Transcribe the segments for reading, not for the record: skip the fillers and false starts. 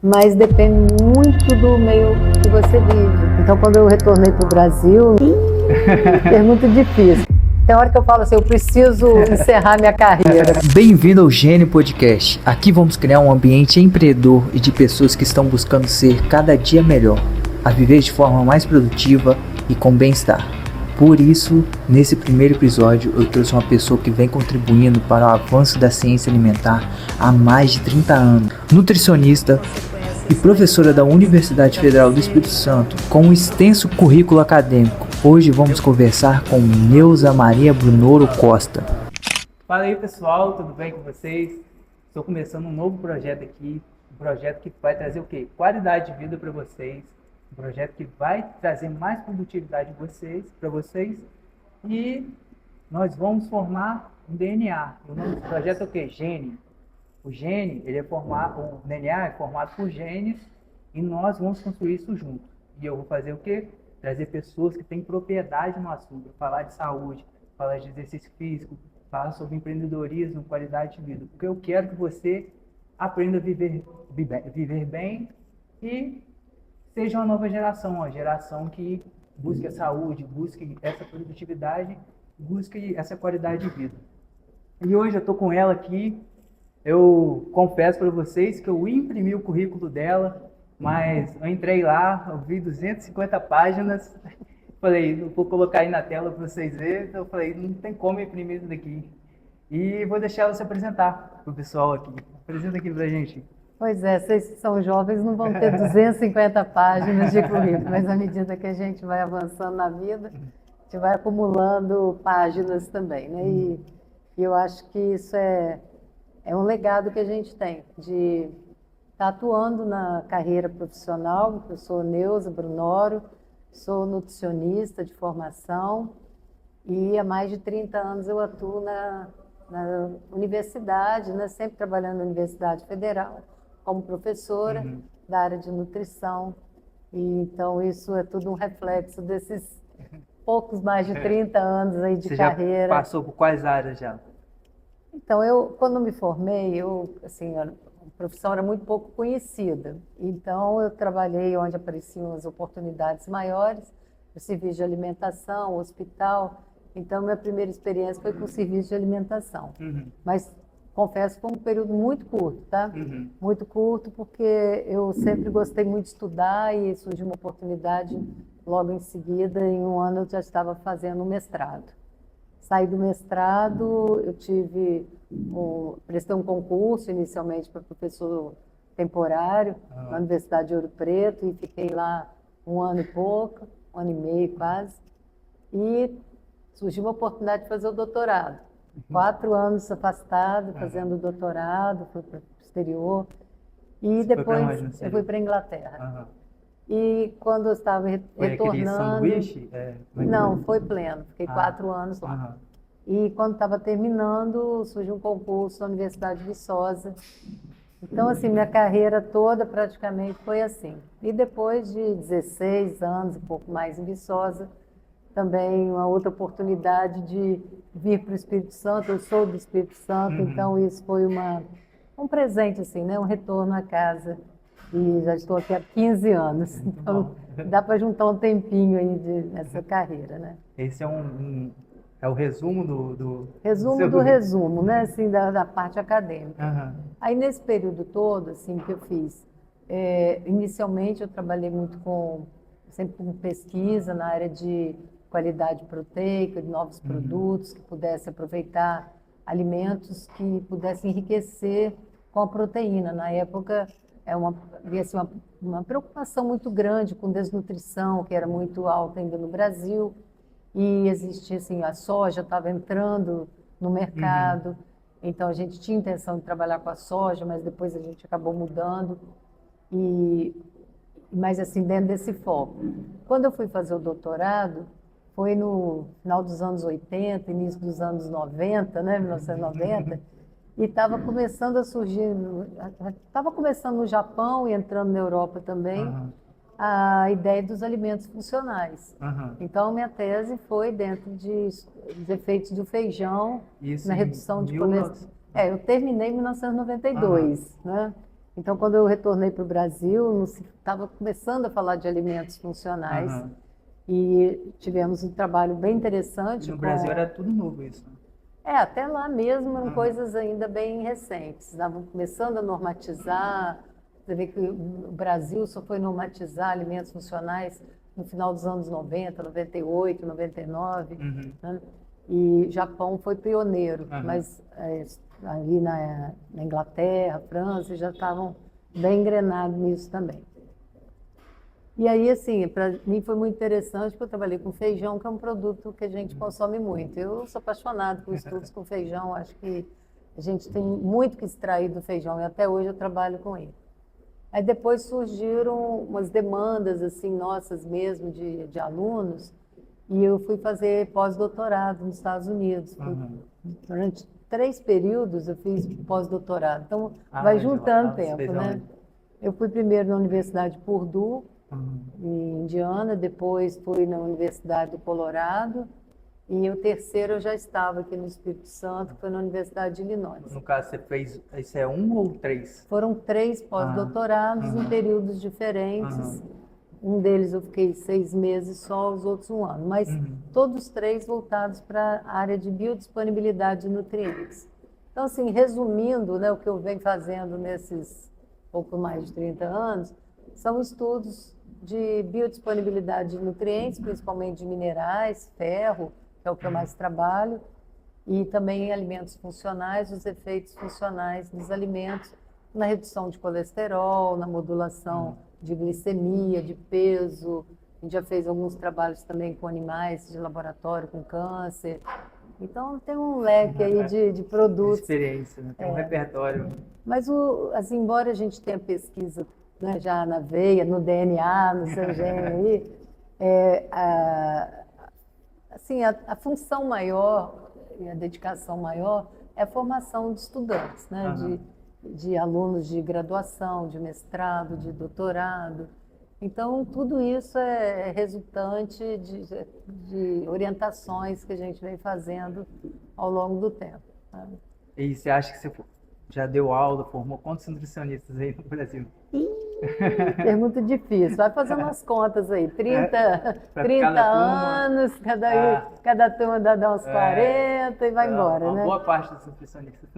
mas depende muito do meio que você vive. Então, quando eu retornei para o Brasil, pergunta difícil. Tem hora que eu falo assim, eu preciso encerrar minha carreira. Bem-vindo ao Gênio Podcast. Aqui vamos criar um ambiente empreendedor e de pessoas que estão buscando ser cada dia melhor, a viver de forma mais produtiva e com bem-estar. Por isso, nesse primeiro episódio, eu trouxe uma pessoa que vem contribuindo para o avanço da ciência alimentar há mais de 30 anos. Nutricionista e professora da Universidade Federal do Espírito Santo, com um extenso currículo acadêmico. Hoje vamos conversar com Neuza Maria Brunoro Costa. Fala aí, pessoal, tudo bem com vocês? Estou começando um novo projeto aqui, um projeto que vai trazer o quê? Qualidade de vida para vocês, um projeto que vai trazer mais produtividade para vocês e nós vamos formar um DNA. O nome do projeto é o quê? Gene. O gene, o DNA é formado por genes e nós vamos construir isso junto. E eu vou fazer o quê? Trazer pessoas que têm propriedade no assunto, falar de saúde, falar de exercício físico, falar sobre empreendedorismo, qualidade de vida. Porque eu quero que você aprenda a viver bem e seja uma nova geração, uma geração que busque a saúde, busque essa produtividade, busque essa qualidade de vida. E hoje eu estou com ela aqui. Eu confesso para vocês que eu imprimi o currículo dela, mas eu entrei lá, eu vi 250 páginas, falei, vou colocar aí na tela para vocês verem, então eu falei, não tem como imprimir isso daqui. E vou deixar ela se apresentar para o pessoal aqui. Apresenta aqui para a gente. Pois é, vocês que são jovens não vão ter 250 páginas de currículo, mas à medida que a gente vai avançando na vida, a gente vai acumulando páginas também, né? E eu acho que isso é um legado que a gente tem, de estar atuando na carreira profissional. Eu sou Neuza Brunoro, sou nutricionista de formação e há mais de 30 anos eu atuo na universidade, né? Sempre trabalhando na Universidade Federal, como professora da área de nutrição. E, então isso é tudo um reflexo desses poucos mais de 30 anos aí de carreira. Você já passou por quais áreas já? Então, quando me formei, a profissão era muito pouco conhecida. Então, eu trabalhei onde apareciam as oportunidades maiores, no serviço de alimentação, hospital. Então, minha primeira experiência foi com o serviço de alimentação. Mas, confesso, foi um período muito curto, tá? Muito curto, porque eu sempre gostei muito de estudar e surgiu uma oportunidade logo em seguida. Em um ano, eu já estava fazendo um mestrado. Saí do mestrado, prestei um concurso inicialmente para professor temporário na Universidade de Ouro Preto e fiquei lá um ano e pouco, um ano e meio quase. E surgiu uma oportunidade de fazer o doutorado. 4 anos afastado, fazendo o doutorado, fui para o exterior. E depois eu fui para a Inglaterra. E quando eu estava retornando... Foi aquele sanduíche? Não, foi pleno. Fiquei 4 anos lá. E quando estava terminando, surgiu um concurso na Universidade de Viçosa. Então, assim, minha carreira toda praticamente foi assim. E depois de 16 anos, um pouco mais em Viçosa, também uma outra oportunidade de vir para o Espírito Santo. Eu sou do Espírito Santo, então isso foi um presente, assim, né? Um retorno à casa. E já estou aqui há 15 anos, então dá para juntar um tempinho aí nessa carreira, né? Esse é o resumo do Resumo do resumo, né? Assim, da parte acadêmica. Aí nesse período todo, assim, que eu fiz, inicialmente eu trabalhei muito sempre com pesquisa na área de qualidade proteica, de novos produtos que pudessem aproveitar alimentos que pudessem enriquecer com a proteína. Na época havia assim, uma preocupação muito grande com desnutrição, que era muito alta ainda no Brasil, e existia assim, a soja estava entrando no mercado, então a gente tinha intenção de trabalhar com a soja, mas depois a gente acabou mudando, mas assim, dentro desse foco. Quando eu fui fazer o doutorado, foi no final dos anos 80, início dos anos 90, né, 1990, e estava começando a surgir, estava começando no Japão e entrando na Europa também, a ideia dos alimentos funcionais. Então, minha tese foi dentro dos efeitos do feijão, Isso na em redução de colesterol. Eu terminei em 1992, né? Então, quando eu retornei para o Brasil, estava começando a falar de alimentos funcionais e tivemos um trabalho bem interessante. No Brasil era tudo novo isso. Até lá mesmo eram coisas ainda bem recentes. Estavam começando a normatizar. Você vê que o Brasil só foi normatizar alimentos funcionais no final dos anos 90, 98, 99. Né? E Japão foi pioneiro, mas ali na Inglaterra, França, já estavam bem engrenados nisso também. E aí, assim, para mim foi muito interessante, porque eu trabalhei com feijão, que é um produto que a gente consome muito. Eu sou apaixonado por estudos com feijão, acho que a gente tem muito que extrair do feijão, e até hoje eu trabalho com ele. Aí depois surgiram umas demandas, assim, nossas mesmo, de alunos, e eu fui fazer pós-doutorado nos Estados Unidos. Durante 3 períodos eu fiz pós-doutorado, então vai juntando tempo, né? Eu fui primeiro na Universidade de Purdue, em Indiana, depois fui na Universidade do Colorado, e o terceiro eu já estava aqui no Espírito Santo, que foi na Universidade de Illinois. No caso, você fez, isso é 1 ou 3? Foram 3 pós-doutorados em períodos diferentes. Um deles eu fiquei 6 meses só, os outros 1 ano, mas todos 3 voltados para a área de biodisponibilidade de nutrientes. Então, assim, resumindo, né, o que eu venho fazendo nesses pouco mais de 30 anos, são estudos de biodisponibilidade de nutrientes, principalmente de minerais, ferro, que é o que eu mais trabalho, e também em alimentos funcionais, os efeitos funcionais dos alimentos na redução de colesterol, na modulação de glicemia, de peso. A gente já fez alguns trabalhos também com animais de laboratório, com câncer. Então, tem um leque aí de produtos. Experiência, né? Tem um repertório. Mas, assim, embora a gente tenha pesquisa, né, já na veia, no DNA, no seu gene aí, assim, a função maior e a dedicação maior é a formação de estudantes, né, de alunos de graduação, de mestrado, de doutorado. Então, tudo isso é resultante de orientações que a gente vem fazendo ao longo do tempo. Né? E você acha que você já deu aula, formou quantos nutricionistas aí no Brasil? Pergunta difícil. Vai fazendo as contas aí. 30 anos, cada turma dá uns 40 e vai embora, uma né? boa parte dos nutricionistas.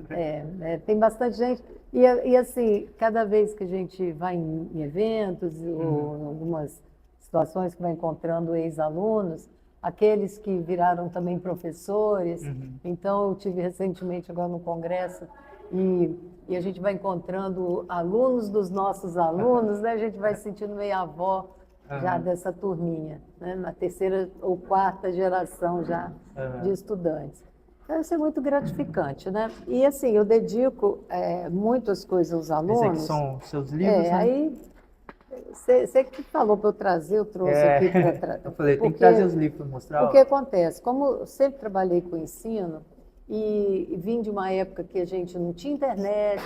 Tem bastante gente. E assim, cada vez que a gente vai em eventos ou em algumas situações que vai encontrando ex-alunos, aqueles que viraram também professores. Então, eu tive recentemente agora no congresso e a gente vai encontrando alunos dos nossos alunos, né? A gente vai se sentindo meio avó já dessa turminha, né? Na 3ª ou 4ª geração já de estudantes. Então, isso é muito gratificante, né? E assim, eu dedico muitas coisas aos alunos. Esses aqui são seus livros, né? Aí, você que falou para eu trazer, eu trouxe aqui para trazer. Eu falei, tem que trazer os livros para mostrar. O que acontece? Como eu sempre trabalhei com ensino, e vim de uma época que a gente não tinha internet,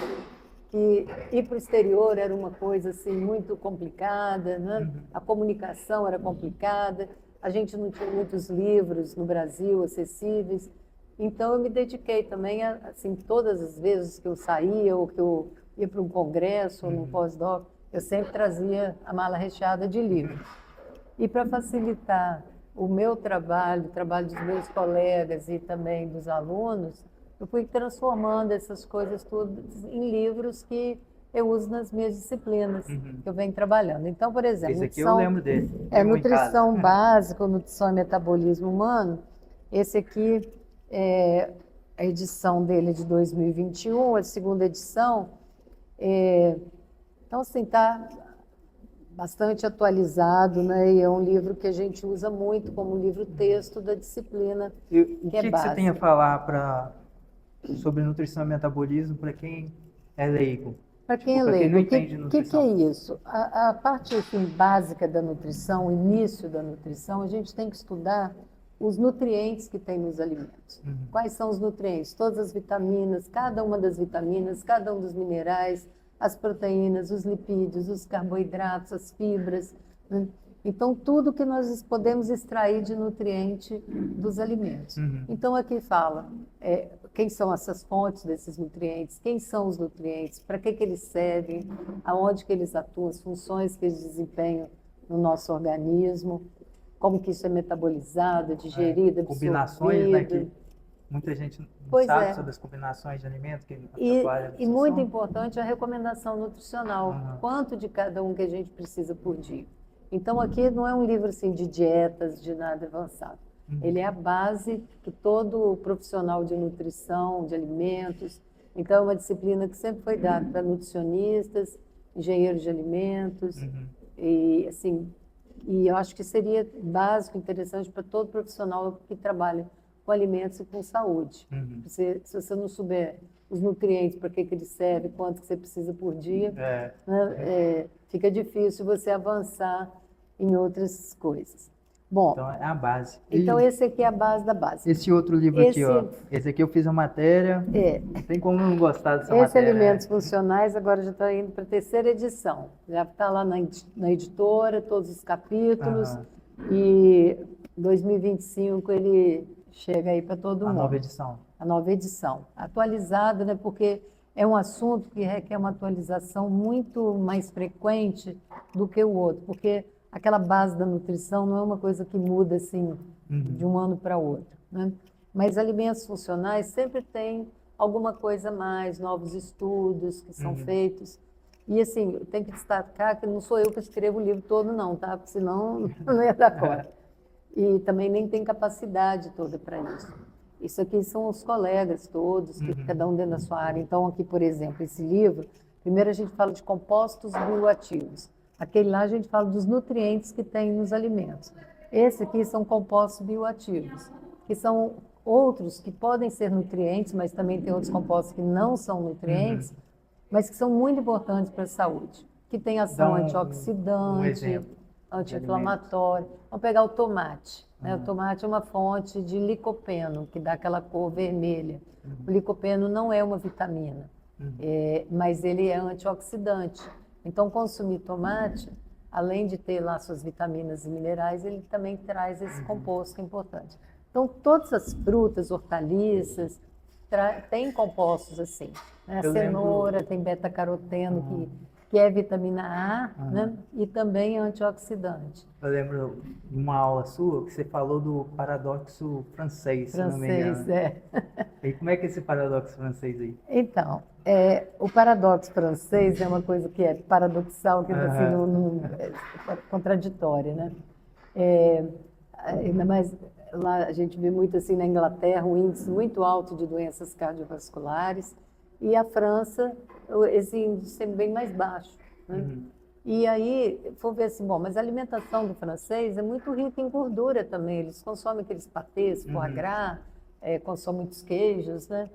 que ir para o exterior era uma coisa assim muito complicada, né? A comunicação era complicada, a gente não tinha muitos livros no Brasil acessíveis. Então eu me dediquei também assim, todas as vezes que eu saía ou que eu ia para um congresso ou num pós-doc, eu sempre trazia a mala recheada de livros. E para facilitar o meu trabalho, o trabalho dos meus colegas e também dos alunos, eu fui transformando essas coisas todas em livros que eu uso nas minhas disciplinas que eu venho trabalhando. Então, por exemplo, esse aqui eu lembro dele. Nutrição básica, nutrição e metabolismo humano. Esse aqui é a edição dele de 2021, a 2ª edição. Então, assim, está bastante atualizado, né? E é um livro que a gente usa muito como livro-texto da disciplina. E o que você tem a falar sobre nutrição e metabolismo para quem é leigo? Para quem é leigo, quem não entende nutrição. O que é isso? A parte assim, básica da nutrição, o início da nutrição, a gente tem que estudar os nutrientes que tem nos alimentos. Quais são os nutrientes? Todas as vitaminas, cada uma das vitaminas, cada um dos minerais, as proteínas, os lipídios, os carboidratos, as fibras, né? Então, tudo que nós podemos extrair de nutriente dos alimentos. Então, aqui fala quem são essas fontes desses nutrientes, quem são os nutrientes, para que eles servem, aonde que eles atuam, as funções que eles desempenham no nosso organismo, como que isso é metabolizado, digerido, combinações, né, absorvido. que muita gente não Pois sabe é. sobre as combinações de alimentos que E, atrapalham a e absorção. muito importante a recomendação nutricional, Aham. quanto de cada um que a gente precisa por dia. Então aqui não é um livro assim de dietas, de nada avançado. Ele é a base que todo profissional de nutrição, de alimentos, então é uma disciplina que sempre foi dada para nutricionistas, engenheiros de alimentos, e assim, e eu acho que seria básico, interessante para todo profissional que trabalha com alimentos e com saúde. Se você não souber os nutrientes, para que eles servem, quanto que você precisa por dia, né, fica difícil você avançar em outras coisas. Bom, Então é a base. então esse aqui é a base da base. Esse outro livro aqui, ó. Esse aqui eu fiz a matéria. Não tem como não gostar dessa Esse matéria. Alimentos Funcionais agora já está indo para a 3ª edição. Já está lá na editora, todos os capítulos. E 2025 ele chega aí para todo mundo. A nova edição. A nova edição. Atualizada, né? Porque é um assunto que requer uma atualização muito mais frequente do que o outro. Porque aquela base da nutrição não é uma coisa que muda assim de um ano para outro, né? Mas alimentos funcionais sempre tem alguma coisa a mais, novos estudos que são feitos. E assim, eu tenho que destacar que não sou eu que escrevo o livro todo não, tá? Porque senão não ia dar conta. E também nem tem capacidade toda para isso. Isso aqui são os colegas todos, que cada um dentro da sua área. Então aqui, por exemplo, esse livro, primeiro a gente fala de compostos bioativos. Aquele lá a gente fala dos nutrientes que tem nos alimentos. Esse aqui são compostos bioativos, que são outros que podem ser nutrientes, mas também tem outros compostos que não são nutrientes, mas que são muito importantes para a saúde, que tem ação antioxidante, anti-inflamatória. Vamos pegar o tomate. Né? O tomate é uma fonte de licopeno, que dá aquela cor vermelha. O licopeno não é uma vitamina, mas ele é antioxidante. Então, consumir tomate, além de ter lá suas vitaminas e minerais, ele também traz esse composto importante. Então, todas as frutas, hortaliças, têm compostos assim. Né? A cenoura tem beta-caroteno, que é vitamina A, né? E também é antioxidante. Eu lembro de uma aula sua que você falou do paradoxo francês, se não me engano. E como é que é esse paradoxo francês aí? Então, o paradoxo francês é uma coisa que é paradoxal, que assim, é contraditória, né? Ainda mais lá a gente vê muito assim na Inglaterra um índice muito alto de doenças cardiovasculares e a França esse índice é bem mais baixo, né? E aí, vou ver assim, bom, mas a alimentação do francês é muito rica em gordura também, eles consomem aqueles patês, foie gras, consomem muitos queijos, né?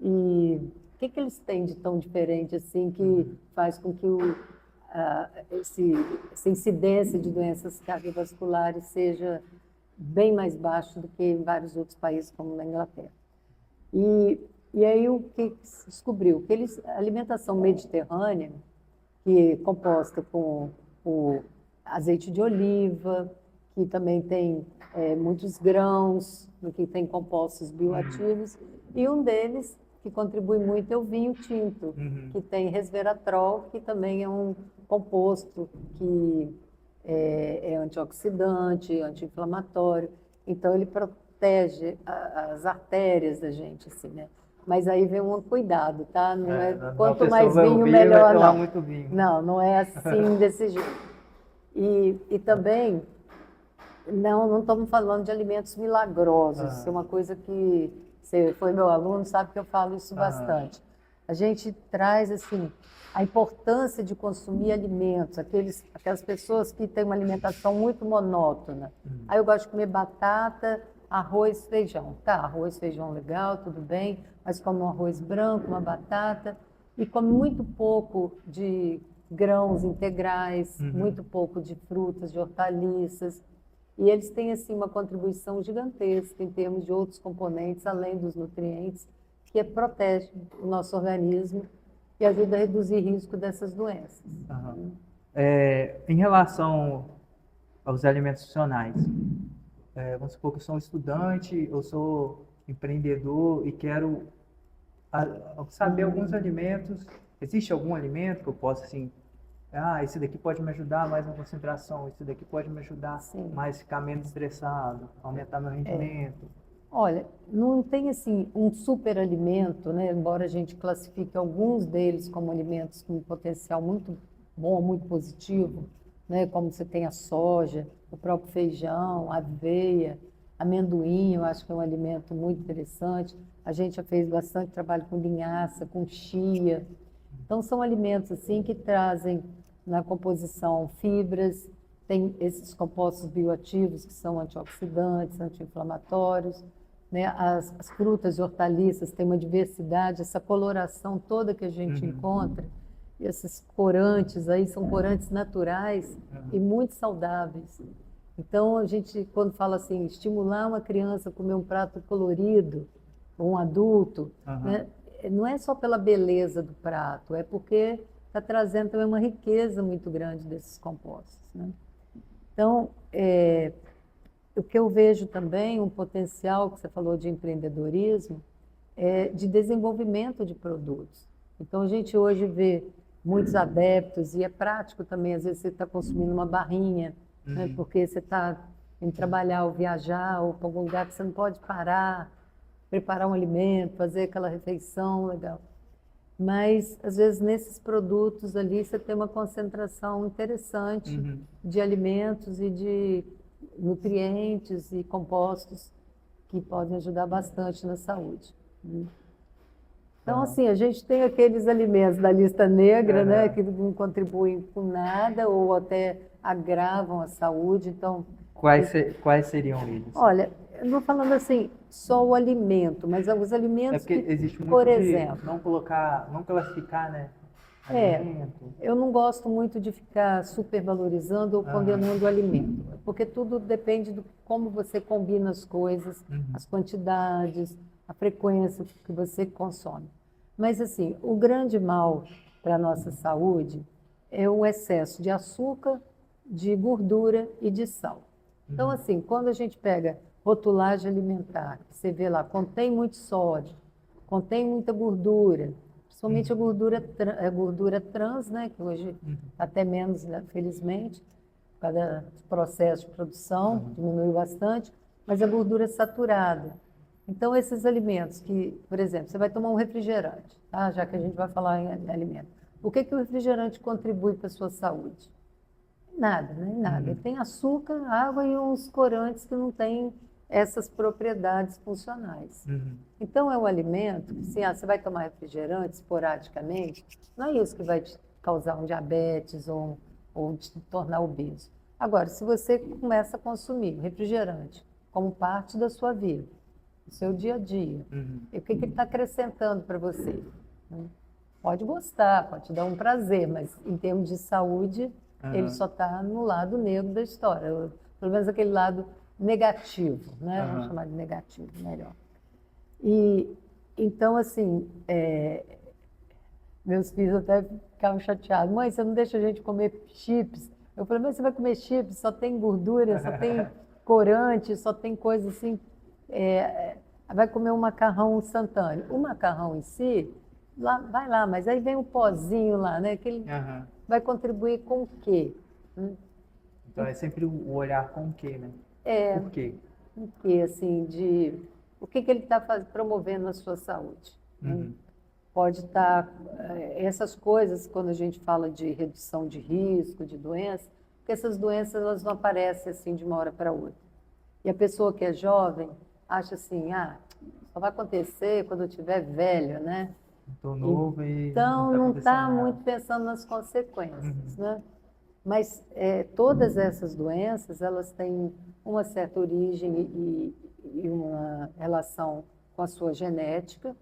E o que eles têm de tão diferente assim que faz com que essa incidência de doenças cardiovasculares seja bem mais baixo do que em vários outros países, como na Inglaterra? E aí o que se descobriu? Que a alimentação mediterrânea, que é composta com o azeite de oliva, que também tem muitos grãos, que tem compostos bioativos, e um deles, que contribui muito, é o vinho tinto, que tem resveratrol, que também é um composto que é antioxidante, anti-inflamatório. Então, ele protege as artérias da gente, assim, né? Mas aí vem um cuidado, tá? Não quanto mais vinho, melhor não. Muito vinho. Não é assim, desse jeito. E também, não estamos falando de alimentos milagrosos. Isso é uma coisa que você foi meu aluno, sabe que eu falo isso bastante. A gente traz, assim, a importância de consumir alimentos, aquelas pessoas que têm uma alimentação muito monótona. Aí eu gosto de comer batata, arroz, feijão. Tá, arroz, feijão legal, tudo bem, mas como um arroz branco, uma batata, e come muito pouco de grãos integrais, muito pouco de frutas, de hortaliças. E eles têm, assim, uma contribuição gigantesca em termos de outros componentes, além dos nutrientes, que protege o nosso organismo e ajuda a reduzir o risco dessas doenças. Em relação aos alimentos funcionais, vamos supor que eu sou um estudante, eu sou empreendedor e quero saber alguns alimentos. Existe algum alimento que eu possa, assim, esse daqui pode me ajudar mais na concentração, esse daqui pode me ajudar mais ficar menos estressado, aumentar meu rendimento? Olha, não tem assim um super alimento, né? Embora a gente classifique alguns deles como alimentos com potencial muito bom, muito positivo, né? Como você tem a soja, o próprio feijão, a aveia, amendoim, eu acho que é um alimento muito interessante. A gente já fez bastante trabalho com linhaça, com chia. Então são alimentos assim que trazem na composição fibras, tem esses compostos bioativos que são antioxidantes, anti-inflamatórios, né? As frutas e hortaliças têm uma diversidade, essa coloração toda que a gente encontra, e esses corantes aí são corantes naturais e muito saudáveis. Então, a gente, quando fala assim, estimular uma criança a comer um prato colorido, ou um adulto, né? Não é só pela beleza do prato, é porque está trazendo também uma riqueza muito grande desses compostos, né? Então, o que eu vejo também, um potencial que você falou de empreendedorismo, é de desenvolvimento de produtos. Então, a gente hoje vê muitos adeptos, e é prático também, às vezes você está consumindo uma barrinha, né, porque você está em trabalhar ou viajar, ou para algum lugar que você não pode parar, preparar um alimento, fazer aquela refeição, legal. Mas, às vezes, nesses produtos ali, você tem uma concentração interessante de alimentos e de nutrientes e compostos que podem ajudar bastante na saúde. Então, assim, a gente tem aqueles alimentos da lista negra, né, que não contribuem com nada ou até agravam a saúde. Então, Quais seriam eles? olha, eu não falando assim só o alimento, mas os alimentos porque que, existe muito por de exemplo, não classificar, né? Alimento. eu não gosto muito de ficar supervalorizando ou condenando o alimento, porque tudo depende de como você combina as coisas, as quantidades, a frequência que você consome. Mas, assim, o grande mal para a nossa saúde é o excesso de açúcar, de gordura e de sal. Então, assim, quando a gente pega rotulagem alimentar, você vê lá, contém muito sódio, contém muita gordura, principalmente a gordura trans, né, que hoje até menos, né, felizmente, por causa do processo de produção, diminuiu bastante, mas a gordura saturada. Então, esses alimentos que, por exemplo, você vai tomar um refrigerante, tá? Já que a gente vai falar em alimento. O que o refrigerante contribui para a sua saúde? Nada, né? Nada. Ele tem açúcar, água e uns corantes que não têm essas propriedades funcionais. Então, é um alimento que, assim, você vai tomar refrigerante esporadicamente, não é isso que vai te causar um diabetes ou te tornar obeso. Agora, se você começa a consumir refrigerante como parte da sua vida, do seu dia a dia, e o que ele está acrescentando para você? Pode gostar, pode te dar um prazer, mas em termos de saúde, ele só está no lado negro da história, pelo menos aquele lado negativo, né? Vamos chamar de negativo, melhor. E então, assim, meus filhos até ficavam chateados. Mãe, você não deixa a gente comer chips? Eu falei, mas você vai comer chips? Só tem gordura, só tem corante, só tem coisa assim. Vai comer um macarrão instantâneo. O macarrão em si, vai lá, mas aí vem um pozinho lá, né? Que ele vai contribuir com o quê? Então é sempre o olhar com o quê, né? Por quê? O quê, assim, o que ele está promovendo na sua saúde? Pode estar, essas coisas, quando a gente fala de redução de risco, de doença, porque essas doenças elas não aparecem assim de uma hora para outra. E a pessoa que é jovem acha assim, só vai acontecer quando eu estiver velho, né? Estou novo então não está muito pensando nas consequências, né? Mas todas essas doenças, elas têm uma certa origem e uma relação com a sua genética,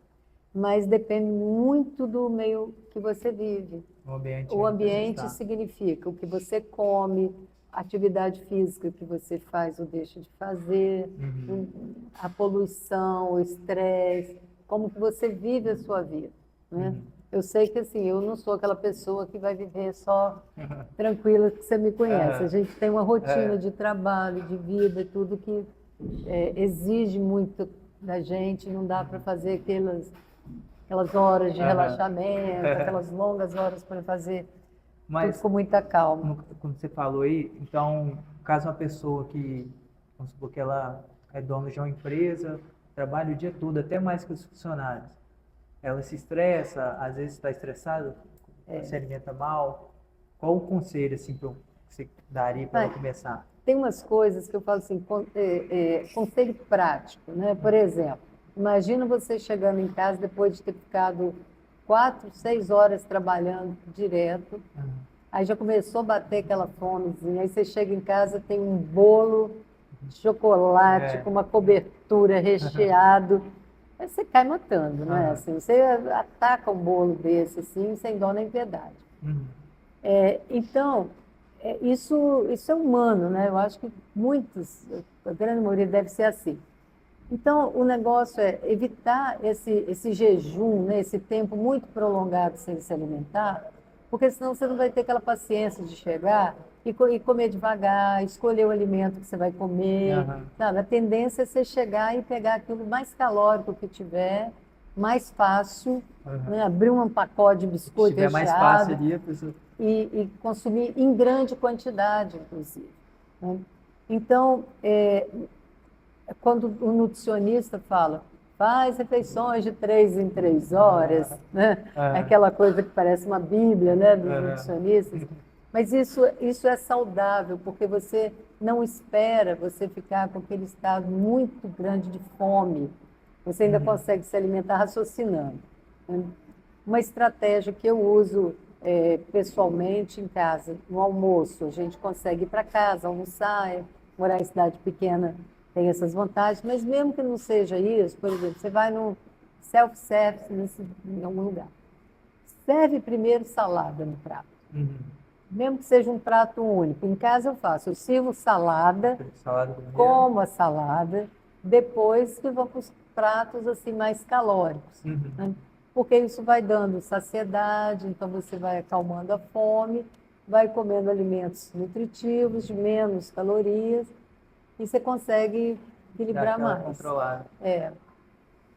mas depende muito do meio que você vive. O ambiente significa o que você come, a atividade física que você faz ou deixa de fazer, a poluição, o estresse, como que você vive a sua vida, né? Eu sei que, assim, eu não sou aquela pessoa que vai viver só tranquila, que você me conhece. A gente tem uma rotina de trabalho, de vida, tudo que aquelas horas de Aham. relaxamento, aquelas longas horas para fazer tudo Mas com muita calma. Como você falou aí, então, caso uma pessoa que, vamos supor que ela é dona de uma empresa, trabalha o dia todo, até mais que os funcionários, ela se estressa, às vezes está estressada, se alimenta mal, qual o conselho, assim, que você daria para ela Mas começar? tem umas coisas que eu falo assim, conselho prático, né? Por exemplo, imagina você chegando em casa depois de ter ficado 4, 6 horas trabalhando direto. Aí já começou a bater aquela fomezinha. Aí você chega em casa, tem um bolo de chocolate com uma cobertura recheado. Aí você cai matando, né? Aham. Assim, você ataca um bolo desse, assim, sem dó nem piedade. Uhum. Então, isso é humano, né? Eu acho que a grande maioria deve ser assim. Então, o negócio é evitar esse jejum, né? Esse tempo muito prolongado sem se alimentar, porque senão você não vai ter aquela paciência de chegar e comer devagar, escolher o alimento que você vai comer, Aham. sabe? A tendência é você chegar e pegar aquilo mais calórico que tiver, mais fácil, né? Aham. Abrir um pacote de Se biscoito tiver mais fácil recheado ali, a pessoa... e consumir em grande quantidade, inclusive, né? Então, quando o nutricionista fala, faz refeições de 3 em 3 horas, né? É Aham. aquela coisa que parece uma bíblia, né, dos Aham. nutricionistas, mas isso é saudável, porque você não espera você ficar com aquele estado muito grande de fome, você ainda consegue se alimentar raciocinando, né? Uma estratégia que eu uso pessoalmente em casa, no almoço, a gente consegue ir para casa, almoçar, morar em cidade pequena tem essas vantagens, mas mesmo que não seja isso, por exemplo, você vai no self-service em algum lugar, serve primeiro salada no prato, Uhum. mesmo que seja um prato único. Em casa eu faço, eu sirvo salada, Salada primeiro. como a salada, depois que vou para os pratos assim mais calóricos, Uhum. né? Porque isso vai dando saciedade, então você vai acalmando a fome, vai comendo alimentos nutritivos, de menos calorias, e você consegue Dá equilibrar aquela mais. controlada.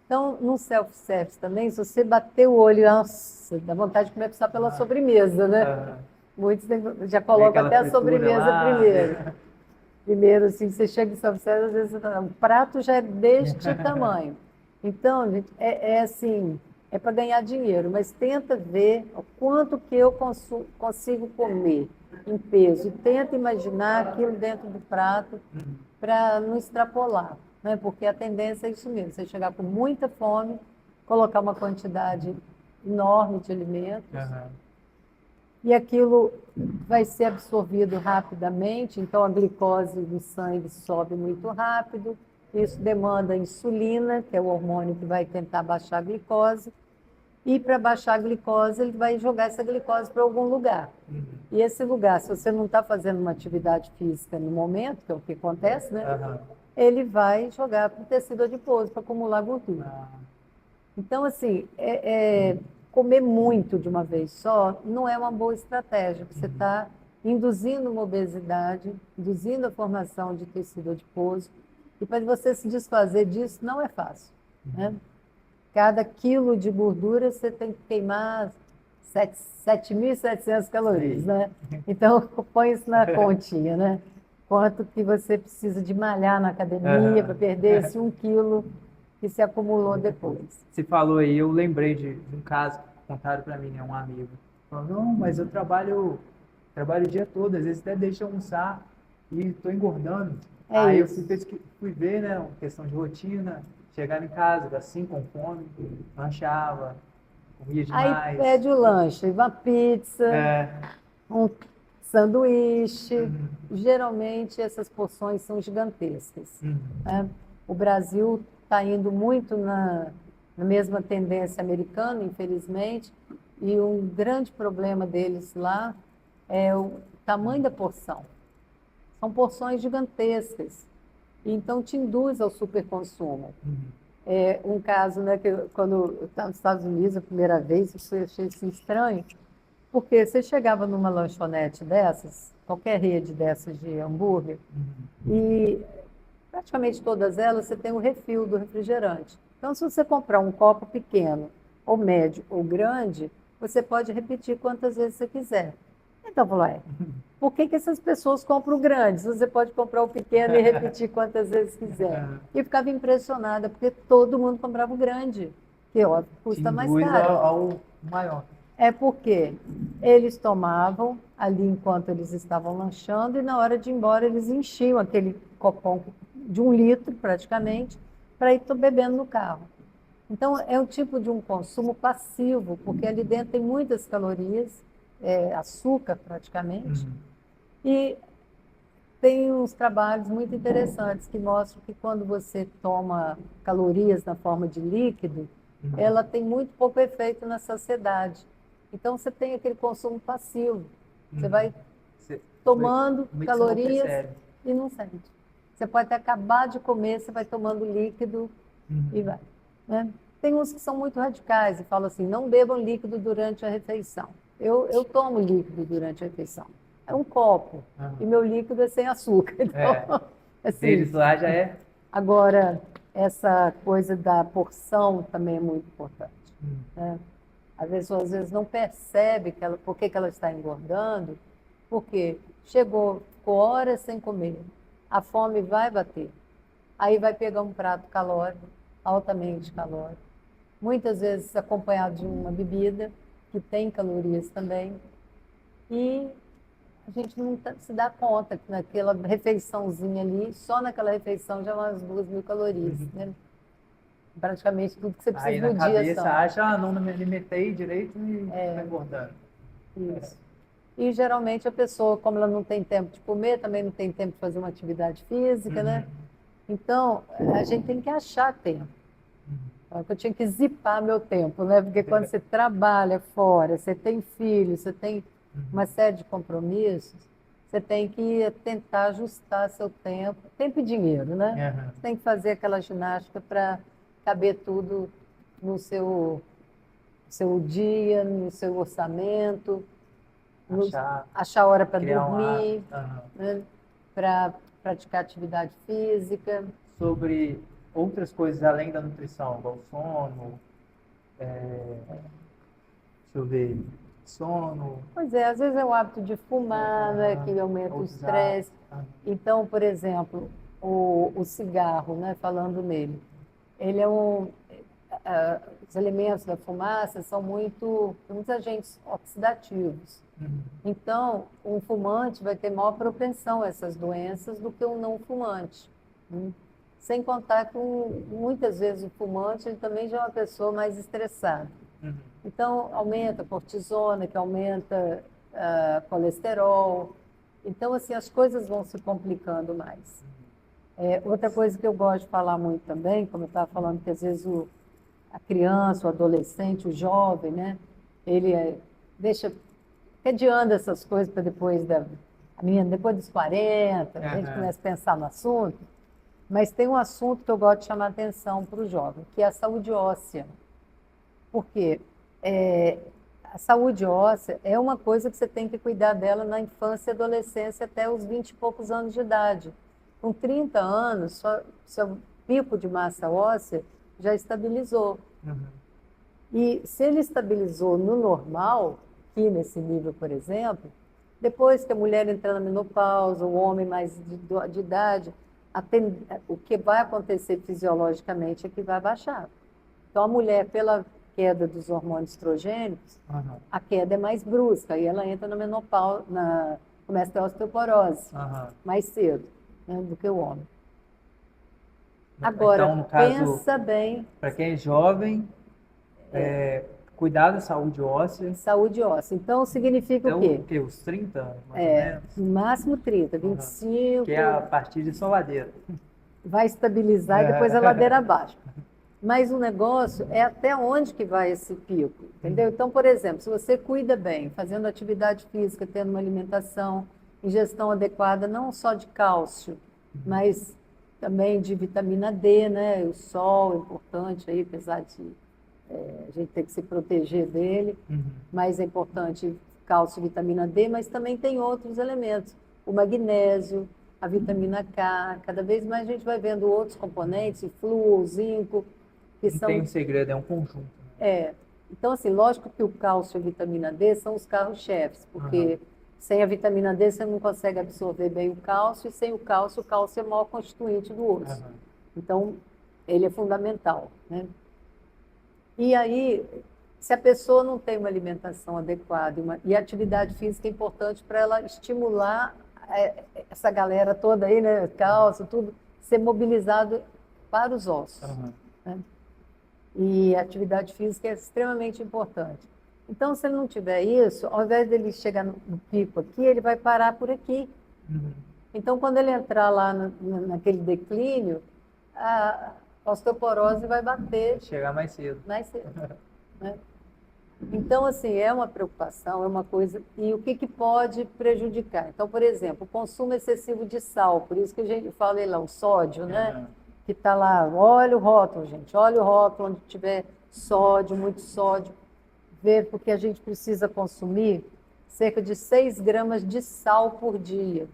Então, no self-service também, se você bater o olho, nossa, dá vontade de começar pela sobremesa, né? Aham. Muitos já Vem colocam aquela até a fritura sobremesa lá. primeiro. Primeiro, assim, você chega em self-service, às vezes o prato já é deste tamanho. Então, gente, assim, é para ganhar dinheiro, mas tenta ver o quanto que eu consigo comer em peso. E tenta imaginar aquilo dentro do prato para não extrapolar, né? Porque a tendência é isso mesmo, você chegar com muita fome, colocar uma quantidade enorme de alimentos, Aham. e aquilo vai ser absorvido rapidamente, então a glicose no sangue sobe muito rápido, isso demanda insulina, que é o hormônio que vai tentar baixar a glicose, e para baixar a glicose, ele vai jogar essa glicose para algum lugar. E esse lugar, se você não está fazendo uma atividade física no momento, que é o que acontece, né? Aham. Ele vai jogar para o tecido adiposo, para acumular gordura. Ah, Então, assim, comer muito de uma vez só não é uma boa estratégia. Você está induzindo uma obesidade, induzindo a formação de tecido adiposo. E para você se desfazer disso não é fácil, né? Cada quilo de gordura você tem que queimar 7.700 calorias, Sim. né? Então, põe isso na continha, né? Quanto que você precisa de malhar na academia para perder esse 1 quilo que se acumulou depois. Você falou aí, eu lembrei de um caso que contaram para mim, né, um amigo. Falou, não, mas eu trabalho o dia todo, às vezes até deixo de almoçar e estou engordando. É Aí eu isso. fui ver, né, uma questão de rotina, chegava em casa, assim, com fome, lanchava, comia Aí demais. pede o lanche, uma pizza, É, um sanduíche. Geralmente essas porções são gigantescas, né? O Brasil está indo muito na mesma tendência americana, infelizmente, e um grande problema deles lá é o tamanho da porção. São porções gigantescas, e então te induz ao superconsumo. Um caso, né, que quando eu estava nos Estados Unidos a primeira vez, eu achei assim, estranho, porque você chegava numa lanchonete dessas, qualquer rede dessas de hambúrguer, e praticamente todas elas você tem o refil do refrigerante. Então, se você comprar um copo pequeno ou médio ou grande, você pode repetir quantas vezes você quiser. Então, falou, por que essas pessoas compram o grande? Se você pode comprar o pequeno e repetir quantas vezes quiser. E eu ficava impressionada, porque todo mundo comprava o grande, que ó, custa mais Induz caro. ao maior. É porque eles tomavam ali enquanto eles estavam lanchando e na hora de ir embora eles enchiam aquele copão de 1 litro praticamente para ir bebendo no carro. Então é um tipo de um consumo passivo, porque ali dentro tem muitas calorias, açúcar praticamente, e tem uns trabalhos muito interessantes que mostram que quando você toma calorias na forma de líquido, ela tem muito pouco efeito na saciedade. Então você tem aquele consumo passivo. Você vai tomando calorias e não sente. Você pode até acabar de comer, você vai tomando líquido e vai. Né? Tem uns que são muito radicais e falam assim, não bebam líquido durante a refeição. Eu tomo líquido durante a refeição. É um copo. E meu líquido é sem açúcar. Então, assim, Deles lá já é. Agora, essa coisa da porção também é muito importante. Né? A pessoa às vezes não percebe por que ela está engordando, porque ficou horas sem comer, a fome vai bater. Aí vai pegar um prato calórico, altamente calórico, muitas vezes acompanhado de uma bebida, que tem calorias também, e a gente não se dá conta que naquela refeiçãozinha ali, só naquela refeição já umas 2.000 calorias, né? Praticamente tudo que você precisa Aí no na dia cabeça acha, não me alimentei direito e vai engordando. Isso. E geralmente a pessoa, como ela não tem tempo de comer, também não tem tempo de fazer uma atividade física, né? Então, a gente tem que achar tempo. Eu tinha que zipar meu tempo, né? Porque quando você trabalha fora, você tem filhos, você tem uma série de compromissos, você tem que tentar ajustar seu tempo e dinheiro, né? Você tem que fazer aquela ginástica para caber tudo no seu dia, no seu orçamento, achar hora para dormir, né? Para praticar atividade física. Sobre outras coisas além da nutrição, igual sono, deixa eu ver, sono. Pois é, às vezes é o hábito de fumar, né, que aumenta o estresse. Então, por exemplo, o cigarro, né, falando nele, ele é os elementos da fumaça são muitos agentes oxidativos. Então, um fumante vai ter maior propensão a essas doenças do que um não fumante. Sem contar que muitas vezes o fumante ele também já é uma pessoa mais estressada. Então, aumenta a cortisona, que aumenta colesterol. Então, assim, as coisas vão se complicando mais. Outra coisa que eu gosto de falar muito também, como eu estava falando, que às vezes a criança, o adolescente, o jovem, né, ele adiando essas coisas para depois dos 40, a gente começa a pensar no assunto, mas tem um assunto que eu gosto de chamar a atenção para o jovem, que é a saúde óssea. Por quê? A saúde óssea é uma coisa que você tem que cuidar dela na infância e adolescência até os 20 e poucos anos de idade. Com 30 anos, seu pico de massa óssea já estabilizou. E se ele estabilizou no normal, aqui nesse nível, por exemplo, depois que a mulher entrar na menopausa, o homem mais de idade, o que vai acontecer fisiologicamente é que vai baixar. Então, a mulher, pela queda dos hormônios estrogênicos, a queda é mais brusca, e ela entra na menopausa, começa a ter osteoporose mais cedo, né, do que o homem. Agora, então, no caso, pensa bem. Para quem é jovem, cuidar da saúde óssea. Saúde óssea. Então, significa o quê? Os 30 anos, mais ou menos? No máximo 30, 25. Que é a partir de sua ladeira. Vai estabilizar e depois a ladeira abaixo. Mas o negócio é até onde que vai esse pico, entendeu? Então, por exemplo, se você cuida bem, fazendo atividade física, tendo uma alimentação, ingestão adequada, não só de cálcio, mas também de vitamina D, né? O sol é importante aí, apesar de a gente ter que se proteger dele, mas é importante cálcio e vitamina D, mas também tem outros elementos, o magnésio, a vitamina K, cada vez mais a gente vai vendo outros componentes, o flúor, o zinco, que Não são... tem um segredo, é um conjunto. Então, assim, lógico que o cálcio e a vitamina D são os carros-chefes, porque sem a vitamina D você não consegue absorver bem o cálcio, e sem o cálcio é o maior constituinte do osso. Então, ele é fundamental, né? E aí, se a pessoa não tem uma alimentação adequada e a atividade física é importante para ela estimular essa galera toda aí, né, cálcio, tudo, ser mobilizado para os ossos, né? E a atividade física é extremamente importante. Então, se ele não tiver isso, ao invés dele chegar no pico aqui, ele vai parar por aqui. Então, quando ele entrar lá naquele declínio, a osteoporose vai bater. Chegar mais cedo. Mais cedo, né? Então, assim, é uma preocupação, é uma coisa. E o que pode prejudicar? Então, por exemplo, o consumo excessivo de sal, por isso que a gente falei lá, o sódio, né? Que está lá, olha o rótulo, gente, olha o rótulo, onde tiver sódio, muito sódio, ver, porque a gente precisa consumir cerca de 6 gramas de sal por dia.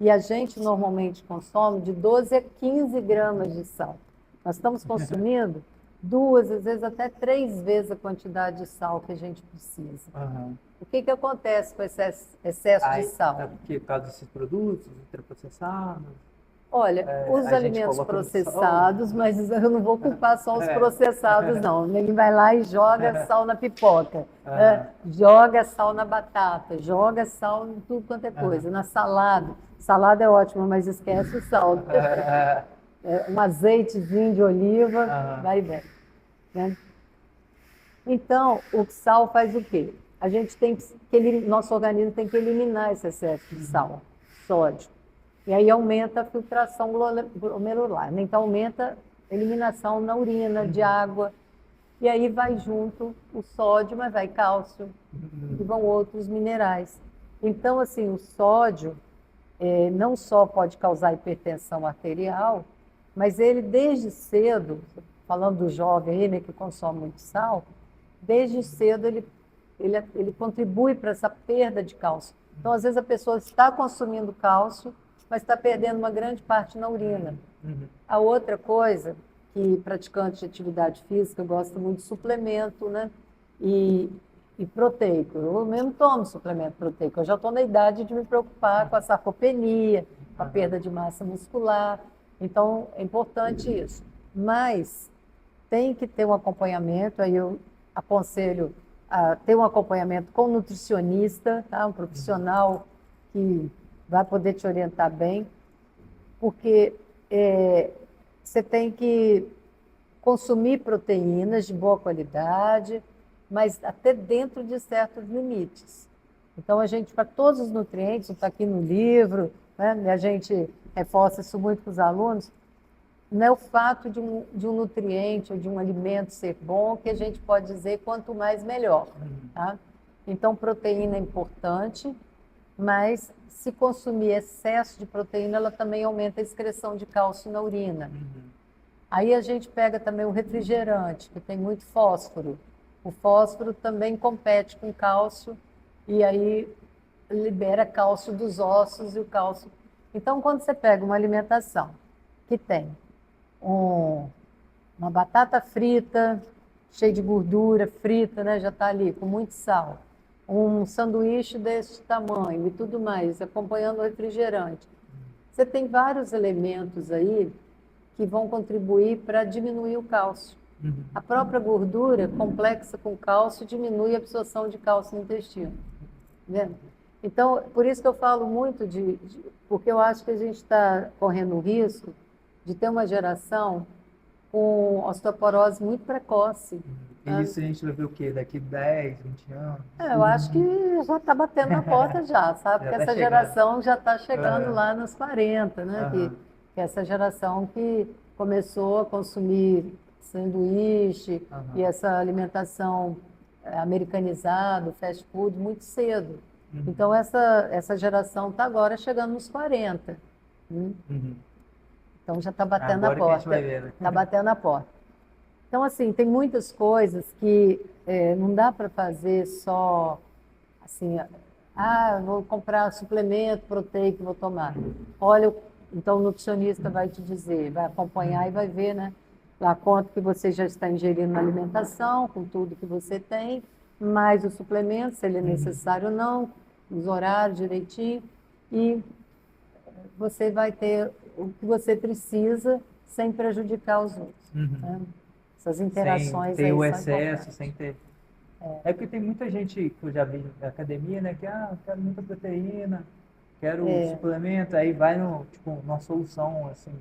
E a gente normalmente consome de 12 a 15 gramas de sal. Nós estamos consumindo 2, às vezes até 3 vezes a quantidade de sal que a gente precisa. O que acontece com esse excesso de sal? É porque, por causa desses produtos ultraprocessados? Olha, os alimentos processados, mas eu não vou culpar só os processados, não. Ele vai lá e joga sal na pipoca, né? Joga sal na batata, joga sal em tudo quanto é coisa, na salada. Salada é ótima, mas esquece o sal. Um azeitezinho de oliva, vai bem, né? Então, o sal faz o quê? A gente tem nosso organismo tem que eliminar esse excesso de sal, sódio. E aí aumenta a filtração glomerular, né? Então aumenta a eliminação na urina, de água. E aí vai junto o sódio, mas vai cálcio e vão outros minerais. Então, assim, o sódio não só pode causar hipertensão arterial, mas ele desde cedo, falando do jovem aí, né, que consome muito sal, desde cedo ele contribui para essa perda de cálcio. Então, às vezes a pessoa está consumindo cálcio, mas está perdendo uma grande parte na urina. A outra coisa, que praticantes de atividade física gostam muito de suplemento, né? E proteico. Eu mesmo tomo suplemento proteico. Eu já estou na idade de me preocupar com a sarcopenia, com a perda de massa muscular. Então, é importante isso. Mas tem que ter um acompanhamento, aí eu aconselho a ter um acompanhamento com um nutricionista, tá? Um profissional que vai poder te orientar bem, porque você tem que consumir proteínas de boa qualidade, mas até dentro de certos limites. Então, a gente, para todos os nutrientes, está aqui no livro, né? E a gente reforça isso muito para os alunos, não é o fato de um nutriente ou de um alimento ser bom que a gente pode dizer quanto mais melhor. Tá? Então, proteína é importante, mas se consumir excesso de proteína, ela também aumenta a excreção de cálcio na urina. Aí a gente pega também o refrigerante, que tem muito fósforo. O fósforo também compete com cálcio e aí libera cálcio dos ossos e o cálcio. Então, quando você pega uma alimentação que tem uma batata frita, cheia de gordura, frita, né, já está ali, com muito sal, um sanduíche desse tamanho e tudo mais, acompanhando o refrigerante. Você tem vários elementos aí que vão contribuir para diminuir o cálcio. A própria gordura complexa com cálcio diminui a absorção de cálcio no intestino. Né? Então, por isso que eu falo muito porque eu acho que a gente está correndo o risco de ter uma geração com osteoporose muito precoce. E isso a gente vai ver o quê? Daqui 10, 20 anos? Eu acho que já está batendo na porta já, sabe? Porque essa geração já está chegando lá nos 40, né? Que essa geração que começou a consumir sanduíche e essa alimentação americanizada, fast food, muito cedo. Então, essa geração está agora chegando nos 40. Então, já está batendo na porta. Está batendo na porta. Então, assim, tem muitas coisas que não dá para fazer só assim, vou comprar suplemento proteico, vou tomar. Olha, então o nutricionista vai te dizer, vai acompanhar e vai ver, né? lá quanto que você já está ingerindo na alimentação, com tudo que você tem, mais o suplemento, se ele é necessário ou não, os horários direitinho, e você vai ter o que você precisa sem prejudicar os outros. Né? Essas interações sem ter aí o são excesso, importantes. sem ter... É porque tem muita gente que eu já vi na academia, né, que quero muita proteína, quero suplemento, aí vai numa solução, assim,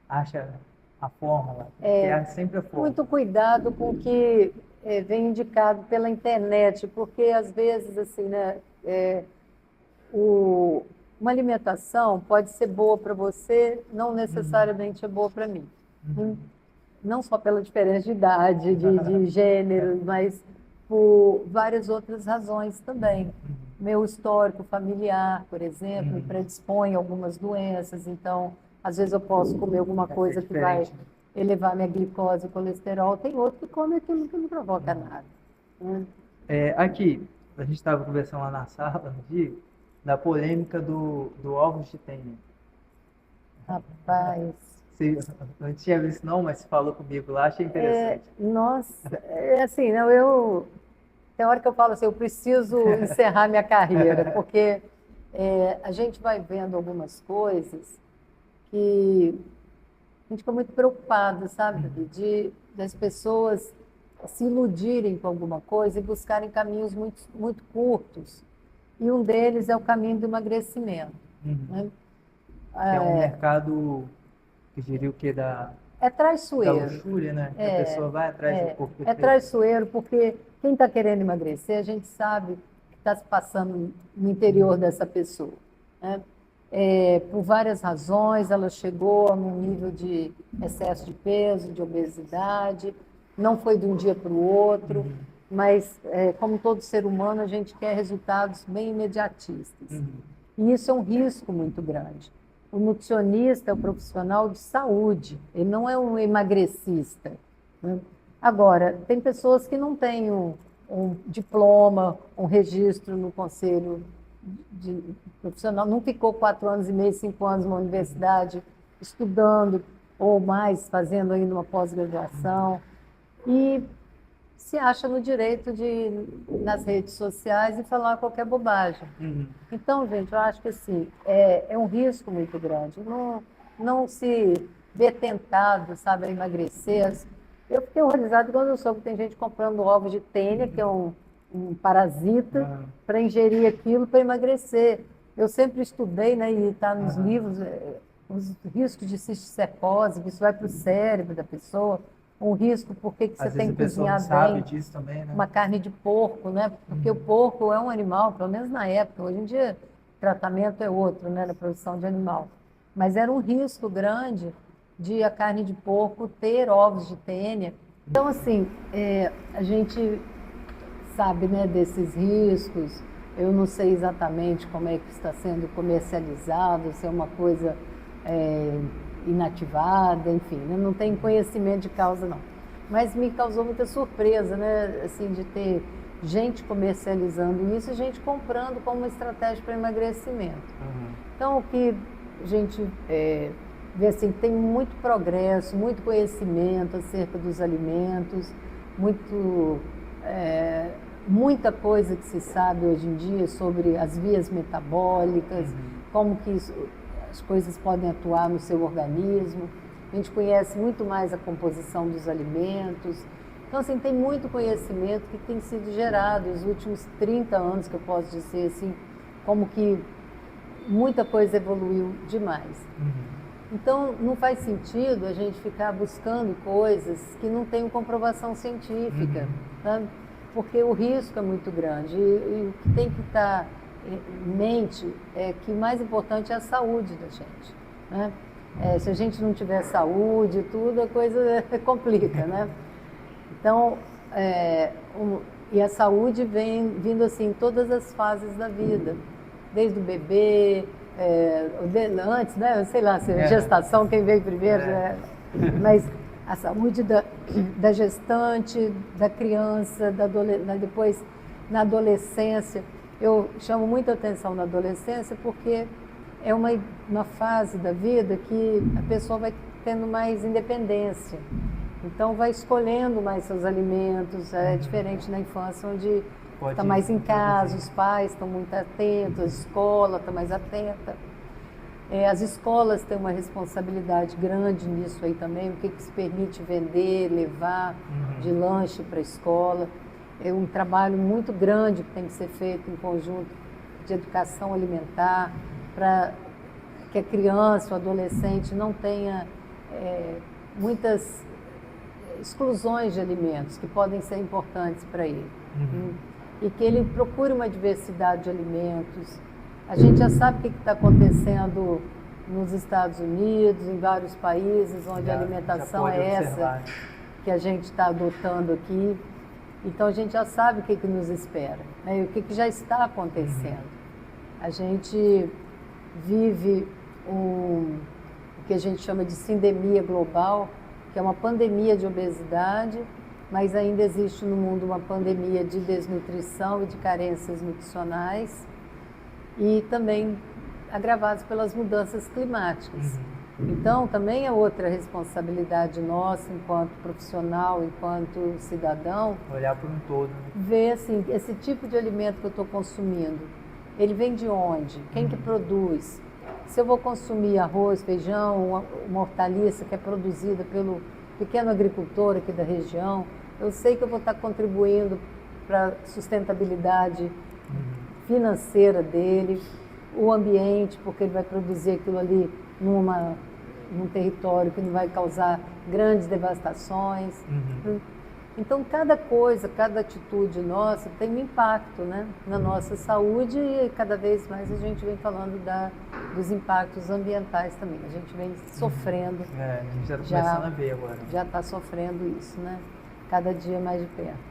acha a fórmula, que é sempre a fórmula. Muito cuidado com o que vem indicado pela internet, porque às vezes, assim, né, uma alimentação pode ser boa para você, não necessariamente é boa para mim. Não só pela diferença de idade, de gênero, mas por várias outras razões também. Meu histórico familiar, por exemplo, me predispõe a algumas doenças, então, às vezes eu posso comer alguma coisa que vai elevar minha glicose e colesterol, tem outro que come aquilo que não provoca nada. Né? Aqui, a gente estava conversando lá na sala, da polêmica do ovos de tênia. Rapaz... Você não tinha visto não, mas você falou comigo lá, achei interessante. Nossa, assim, não, tem hora que eu falo assim, eu preciso encerrar minha carreira, porque a gente vai vendo algumas coisas que a gente fica muito preocupado, sabe, das pessoas se iludirem com alguma coisa e buscarem caminhos muito, muito curtos. E um deles é o caminho do emagrecimento. Né? Que é um mercado que diria o que é traiçoeiro. Da luxúria, né? Que a pessoa vai atrás do corpo perfeito. É traiçoeiro porque quem está querendo emagrecer, a gente sabe que está se passando no interior dessa pessoa. Né? Por várias razões, ela chegou a um nível de excesso de peso, de obesidade, não foi de um dia para o outro, mas como todo ser humano, a gente quer resultados bem imediatistas. E isso é um risco muito grande. O nutricionista é um profissional de saúde, ele não é um emagrecista. Né? Agora, tem pessoas que não têm um diploma, um registro no conselho profissional, não ficou 4 anos e meio, 5 anos numa universidade estudando, ou mais, fazendo ainda uma pós-graduação, e se acha no direito de ir nas redes sociais e falar qualquer bobagem. Então, gente, eu acho que assim, é um risco muito grande. Não se vê tentado, sabe, a emagrecer. Eu fiquei horrorizada quando eu soube que tem gente comprando ovos de tênia, que é um parasita, para ingerir aquilo para emagrecer. Eu sempre estudei, né, e está nos livros, os riscos de cisticercose, que isso vai para o cérebro da pessoa. Um risco, porque que você tem que cozinhar bem disso também, né? uma carne de porco, né? Porque o porco é um animal, pelo menos na época, hoje em dia o tratamento é outro, né, na produção de animal. Mas era um risco grande de a carne de porco ter ovos de tênia. Então, assim, a gente sabe, né, desses riscos. Eu não sei exatamente como é que está sendo comercializado, se é uma coisa inativada, enfim, né? Não tenho conhecimento de causa, não. Mas me causou muita surpresa, né, assim, de ter gente comercializando isso e gente comprando como uma estratégia para emagrecimento. Então, o que a gente vê, assim, tem muito progresso, muito conhecimento acerca dos alimentos, muita coisa que se sabe hoje em dia sobre as vias metabólicas, como que as coisas podem atuar no seu organismo. A gente conhece muito mais a composição dos alimentos. Então, assim, tem muito conhecimento que tem sido gerado nos últimos 30 anos, que eu posso dizer assim, como que muita coisa evoluiu demais. Então, não faz sentido a gente ficar buscando coisas que não têm comprovação científica, sabe? Porque o risco é muito grande. E o que tem que estar em mente é que o mais importante é a saúde da gente, né? Se a gente não tiver saúde, tudo, a coisa complica, né? Então, e a saúde vem vindo assim em todas as fases da vida, desde o bebê, antes, né? Sei lá, gestação, quem veio primeiro, mas a saúde da gestante, da criança, depois na adolescência. Eu chamo muita atenção na adolescência porque é uma fase da vida que a pessoa vai tendo mais independência. Então vai escolhendo mais seus alimentos, é diferente na infância, onde está mais em casa, os pais estão muito atentos, a escola está mais atenta. As escolas têm uma responsabilidade grande nisso aí também, o que se permite vender, levar de lanche para a escola. É um trabalho muito grande que tem que ser feito em conjunto de educação alimentar, para que a criança, o adolescente não tenha muitas exclusões de alimentos que podem ser importantes para ele. E que ele procure uma diversidade de alimentos. A gente já sabe o que está acontecendo nos Estados Unidos, em vários países onde a alimentação é essa que a gente está adotando aqui. Então a gente já sabe o que nos espera, né? E o que já está acontecendo. A gente vive o que a gente chama de sindemia global, que é uma pandemia de obesidade, mas ainda existe no mundo uma pandemia de desnutrição e de carências nutricionais, e também agravados pelas mudanças climáticas. Então, também é outra responsabilidade nossa, enquanto profissional, enquanto cidadão, olhar por um todo, né? Ver assim, esse tipo de alimento que eu estou consumindo, ele vem de onde? Quem que produz? Se eu vou consumir arroz, feijão, uma hortaliça que é produzida pelo pequeno agricultor aqui da região, eu sei que eu vou estar contribuindo para a sustentabilidade financeira dele, o ambiente, porque ele vai produzir aquilo ali num território que não vai causar grandes devastações. Então, cada coisa, cada atitude nossa tem um impacto, né, na nossa saúde, e cada vez mais a gente vem falando dos impactos ambientais também. A gente vem sofrendo. A gente já está começando a ver agora. Já está sofrendo isso, né? Cada dia mais de perto.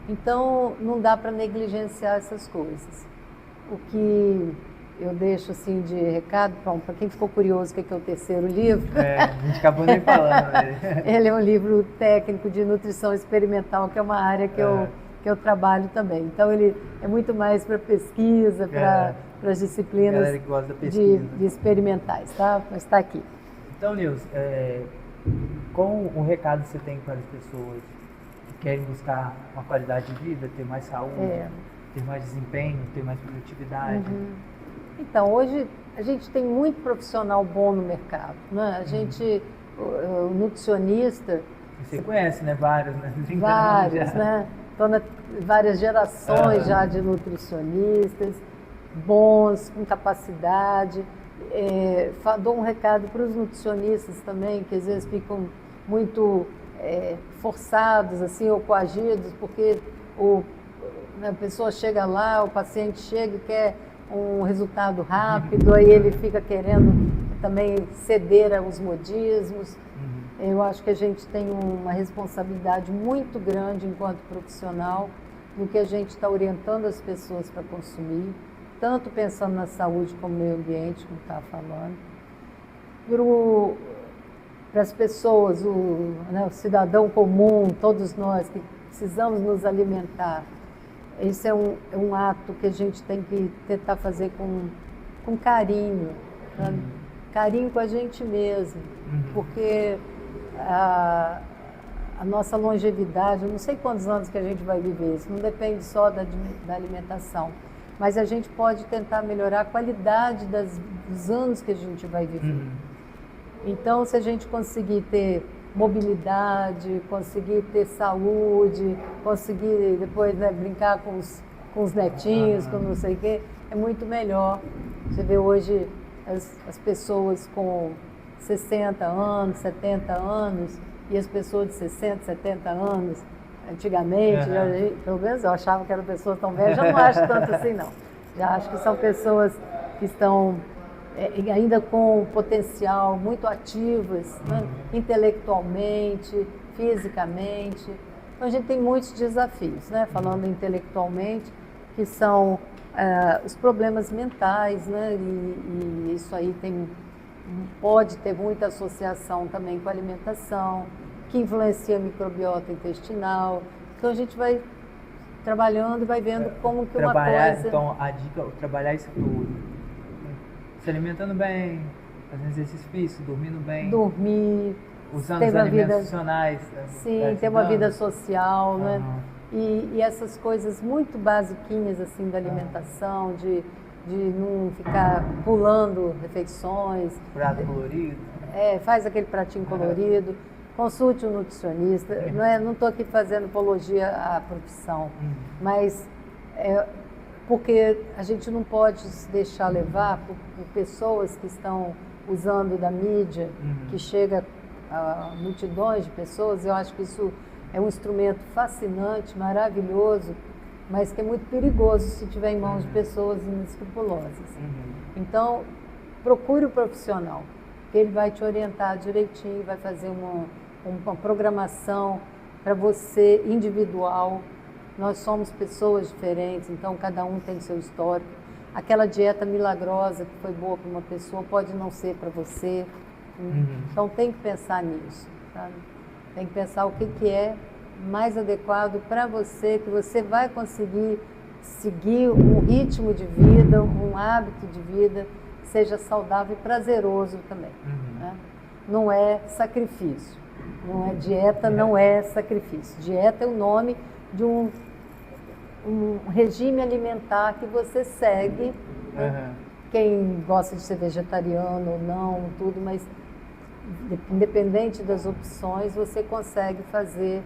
Então, não dá para negligenciar essas coisas. O que eu deixo assim de recado, para quem ficou curioso, o que é o terceiro livro. A gente acabou nem falando, né? Ele é um livro técnico de nutrição experimental, que é uma área que eu trabalho também. Então, ele é muito mais para pesquisa, para as disciplinas que gosta da pesquisa. De experimentais, tá? Mas está aqui. Então, Nilson, qual o recado que você tem para as pessoas que querem buscar uma qualidade de vida, ter mais saúde, ter mais desempenho, ter mais produtividade? Então, hoje a gente tem muito profissional bom no mercado, né? A gente, o nutricionista... Você conhece, né? Vários, né? Vários, né? Então, várias gerações já de nutricionistas, bons, com capacidade. Dou um recado para os nutricionistas também, que às vezes ficam muito forçados, assim, ou coagidos, porque a pessoa chega lá, o paciente chega e quer um resultado rápido, aí ele fica querendo também ceder aos modismos. Eu acho que a gente tem uma responsabilidade muito grande enquanto profissional no que a gente está orientando as pessoas para consumir, tanto pensando na saúde como no meio ambiente, como está falando. Para as pessoas, o cidadão comum, todos nós que precisamos nos alimentar, esse é um ato que a gente tem que tentar fazer com carinho, carinho com a gente mesmo, porque a nossa longevidade, eu não sei quantos anos que a gente vai viver, isso não depende só da alimentação, mas a gente pode tentar melhorar a qualidade dos anos que a gente vai viver. Então, se a gente conseguir ter mobilidade, conseguir ter saúde, conseguir depois brincar com os netinhos, com não sei o quê, é muito melhor. Você vê hoje as pessoas com 60 anos, 70 anos, e as pessoas de 60, 70 anos, antigamente, pelo menos eu achava que eram pessoas tão velhas, já não acho tanto assim não. Já acho que são pessoas que estão ainda com potencial, muito ativas, né? Intelectualmente, fisicamente. Então a gente tem muitos desafios, né? Falando intelectualmente, que são os problemas mentais, né? E isso aí pode ter muita associação também com a alimentação, que influencia a microbiota intestinal. Então a gente vai trabalhando e vai vendo como que uma coisa... Então a dica é trabalhar isso tudo. Se alimentando bem, fazendo exercício físico, dormindo bem. Dormir, usando tem os uma alimentos vida, funcionais. sim, ter uma vida social, né? Aham. E essas coisas muito basiquinhas assim da alimentação, de não ficar pulando refeições, Prato colorido. faz aquele pratinho colorido, consulte um nutricionista. Não estou aqui fazendo apologia à profissão, mas porque a gente não pode se deixar levar por pessoas que estão usando da mídia, que chega a multidões de pessoas. Eu acho que isso é um instrumento fascinante, maravilhoso, mas que é muito perigoso se tiver em mãos de pessoas inescrupulosas. Então, procure o profissional, que ele vai te orientar direitinho, vai fazer uma programação para você individual. Nós somos pessoas diferentes, então cada um tem seu histórico. Aquela dieta milagrosa que foi boa para uma pessoa pode não ser para você. Então tem que pensar nisso, sabe? Tem que pensar o que é mais adequado para você, que você vai conseguir seguir um ritmo de vida, um hábito de vida que seja saudável e prazeroso também. Né? Não é sacrifício. Não é dieta, não é sacrifício. Dieta é o nome de um regime alimentar que você segue. Né? Quem gosta de ser vegetariano ou não, tudo, mas independente das opções, você consegue fazer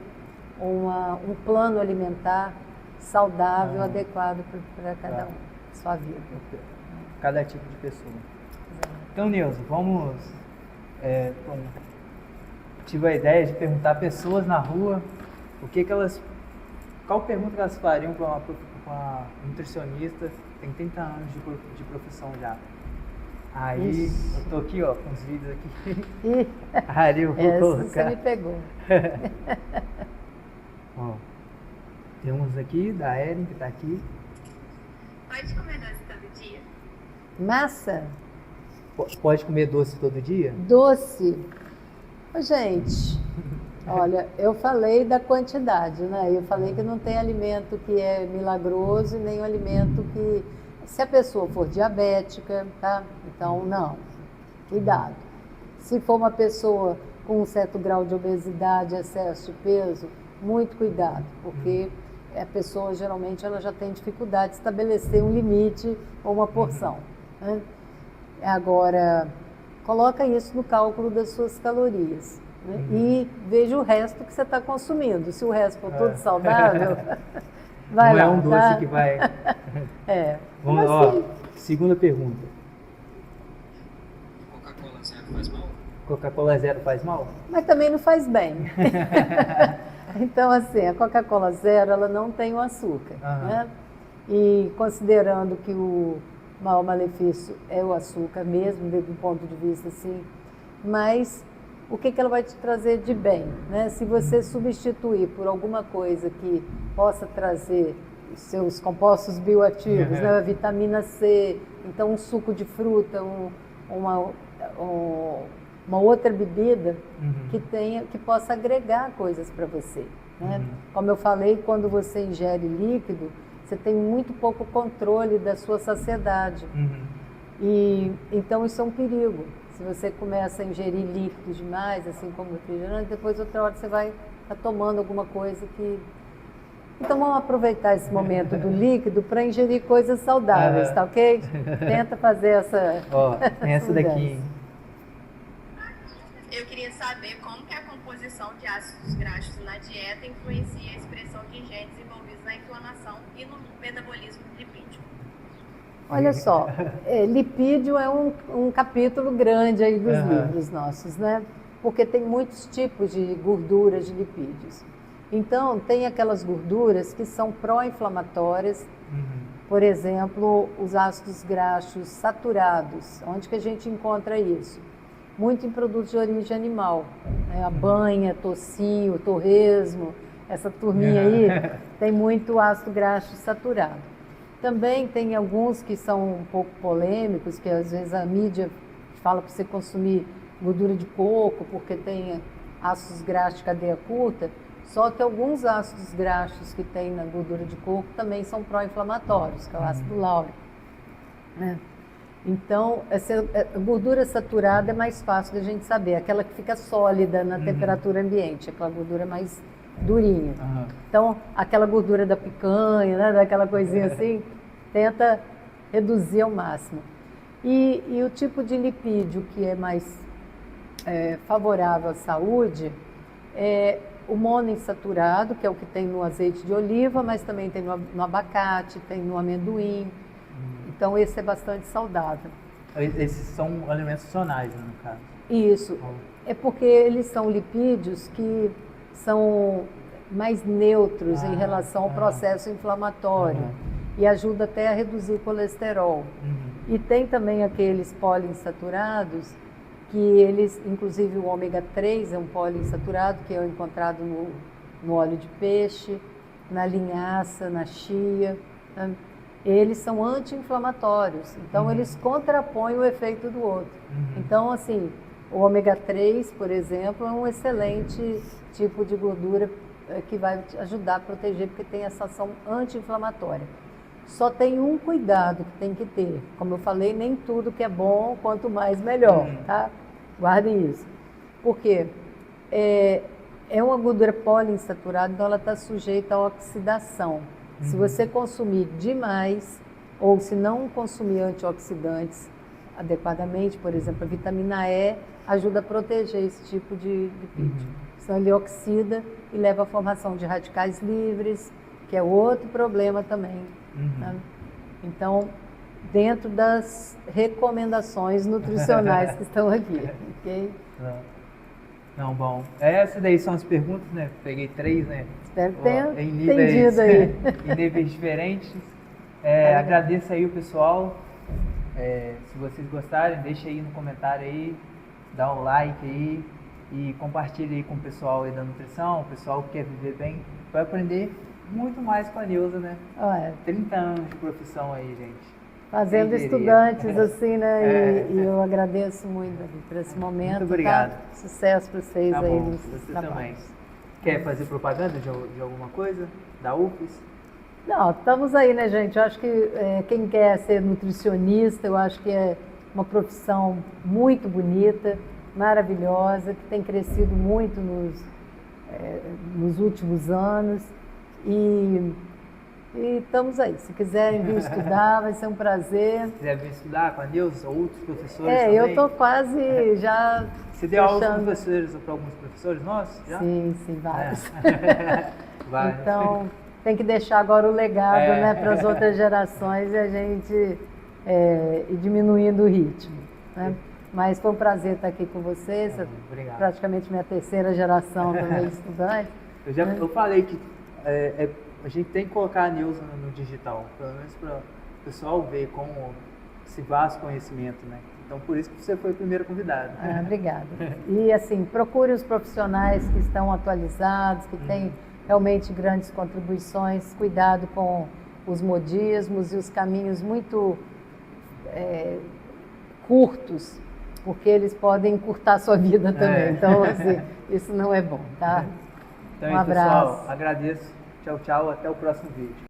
um plano alimentar saudável, adequado para cada um, sua vida. Cada tipo de pessoa. Então, Nilson, vamos... tive a ideia de perguntar a pessoas na rua qual pergunta que elas fariam para uma nutricionista, tem 30 anos de profissão já. Aí, eu tô aqui, ó, com os vídeos aqui. Aí eu vou colocar. Você me pegou. Ó, tem uns aqui, da Erin, que tá aqui. Pode comer doce todo dia? Massa? Pode comer doce todo dia? Doce? Ô, gente, olha, eu falei da quantidade, né? Eu falei que não tem alimento que é milagroso e nem um alimento que... Se a pessoa for diabética, tá? Então, não. Cuidado. Se for uma pessoa com um certo grau de obesidade, excesso de peso, muito cuidado, porque a pessoa, geralmente, ela já tem dificuldade de estabelecer um limite ou uma porção. Né? Agora, coloca isso no cálculo das suas calorias. Né? E veja o resto que você está consumindo. Se o resto for todo saudável, vai não lá. É um doce tá? que vai... Vamos Vamos, assim. segunda pergunta. Coca-Cola zero faz mal? Coca-Cola zero faz mal? Mas também não faz bem. Então, assim, a Coca-Cola zero, ela não tem o açúcar. Né? E considerando que o maior malefício é o açúcar mesmo, do ponto de vista assim, mas o que ela vai te trazer de bem? Né? Se você substituir por alguma coisa que possa trazer os seus compostos bioativos, né? A vitamina C, então um suco de fruta, uma outra bebida que possa agregar coisas para você. Né? Como eu falei, quando você ingere líquido, você tem muito pouco controle da sua saciedade. E então isso é um perigo. Se você começa a ingerir líquidos demais, assim como refrigerante, depois outra hora você vai estar tomando alguma coisa que... Então vamos aproveitar esse momento do líquido para ingerir coisas saudáveis, tá ok? Tenta fazer essa... Ó, tem essa daqui. Eu queria saber como que a composição de ácidos graxos na dieta influencia a expressão de genes envolvidos na inflamação e no metabolismo lipídico. Olha só, lipídio é um capítulo grande aí dos livros nossos, né? Porque tem muitos tipos de gorduras de lipídios. Então, tem aquelas gorduras que são pró-inflamatórias, por exemplo, os ácidos graxos saturados. Onde que a gente encontra isso? Muito em produtos de origem animal, né? A banha, tocinho, torresmo, essa turminha aí, tem muito ácido graxo saturado. Também tem alguns que são um pouco polêmicos, que às vezes a mídia fala para você consumir gordura de coco, porque tem ácidos graxos de cadeia curta, só que alguns ácidos graxos que tem na gordura de coco também são pró-inflamatórios, que é o ácido láurico. Né? Então, a gordura saturada é mais fácil da gente saber, aquela que fica sólida na temperatura ambiente, aquela gordura mais durinha. Então, aquela gordura da picanha, né, daquela coisinha assim, tenta reduzir ao máximo. E o tipo de lipídio que é mais favorável à saúde é o monoinsaturado, que é o que tem no azeite de oliva, mas também tem no abacate, tem no amendoim. Então, esse é bastante saudável. Esses são alimentos funcionais, né, no caso? Isso. É porque eles são lipídios que são mais neutros em relação ao processo inflamatório e ajuda até a reduzir o colesterol. E tem também aqueles poliinsaturados que eles, inclusive o ômega 3 é um poliinsaturado que é encontrado no óleo de peixe, na linhaça, na chia. Né? Eles são anti-inflamatórios, então eles contrapõem o efeito do outro. Então, assim, o ômega 3, por exemplo, é um excelente tipo de gordura que vai te ajudar a proteger, porque tem essa ação anti-inflamatória. Só tem um cuidado que tem que ter. Como eu falei, nem tudo que é bom, quanto mais melhor, tá? Guardem isso. Por quê? É uma gordura poliinsaturada, então ela está sujeita à oxidação. Se você consumir demais, ou se não consumir antioxidantes adequadamente, por exemplo, a vitamina E ajuda a proteger esse tipo de lipídio. Senão ele oxida e leva à formação de radicais livres, que é outro problema também. Né? Então, dentro das recomendações nutricionais que estão aqui, ok? Não, bom. Essas daí são as perguntas, né? Peguei 3, né? Espero que tenha em níveis, entendido aí. em níveis diferentes. Agradeço aí o pessoal. Se vocês gostarem, deixa aí no comentário aí, dá um like aí e compartilha aí com o pessoal aí da nutrição, o pessoal que quer viver bem, vai aprender muito mais com a Nilza, né? 30 anos de profissão aí, gente. Fazendo estudantes assim, né? E eu agradeço muito por esse momento. Muito obrigado. Tá? Sucesso para vocês Tá aí bom, nos você trabalhos. também. Quer fazer propaganda de alguma coisa? Da UFES? Não, estamos aí, né, gente? Eu acho que quem quer ser nutricionista, eu acho que é uma profissão muito bonita, maravilhosa, que tem crescido muito nos últimos anos. E estamos aí. Se quiserem vir estudar, vai ser um prazer. Se quiser vir estudar com a Nilza ou outros professores também. Eu estou quase já Você deu aula fechando. para alguns professores nossos? Já? Sim, vários. Vários. Então, tem que deixar agora o legado né, para as outras gerações e a gente ir diminuindo o ritmo. Né? Mas foi um prazer estar aqui com vocês. Obrigado. Praticamente minha terceira geração também de estudante. Eu falei que a gente tem que colocar a Nilza no digital, pelo menos para o pessoal ver como se vasto conhecimento, né? Então, por isso que você foi o primeiro convidado. Obrigada. E, assim, procure os profissionais que estão atualizados, que têm realmente grandes contribuições. Cuidado com os modismos e os caminhos muito curtos, porque eles podem encurtar a sua vida também. Então, assim, isso não é bom, tá? Então, Um abraço. pessoal, agradeço. Tchau, tchau. Até o próximo vídeo.